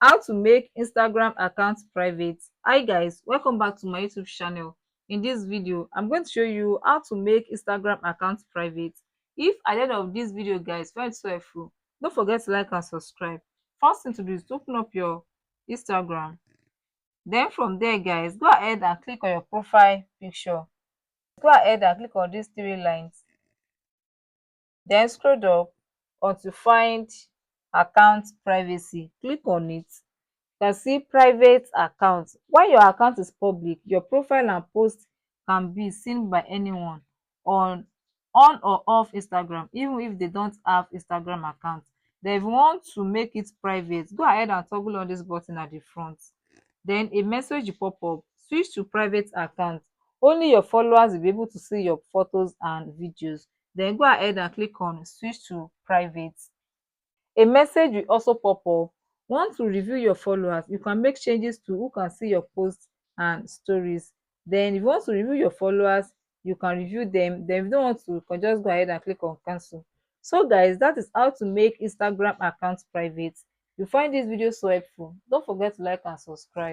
How to make Instagram account private. Hi guys, welcome back to my YouTube channel. In this video I'm going to show you how to make Instagram account private. If at the end of this video guys find it so helpful, don't forget to like and subscribe. First thing to do is to open up your Instagram. Then from there guys, go ahead and click on your profile picture. Go ahead and click on these three lines, then scroll up until find account privacy. Click on it. You can see private account. When your account is public, your profile and post can be seen by anyone on or off Instagram, even if they don't have Instagram account. Then if you want to make it private, go ahead and toggle on this button at the front. Then a message will pop up. Switch to private account. Only your followers will be able to see your photos and videos. Then go ahead and click on switch to private. A message will also pop up. Want to review your followers, you can make changes to who can see your posts and stories. Then if you want to review your followers, you can review them. Then if you don't want to, you can just go ahead and click on cancel. So guys, that is how to make Instagram accounts private. If you find this video so helpful, don't forget to like and subscribe.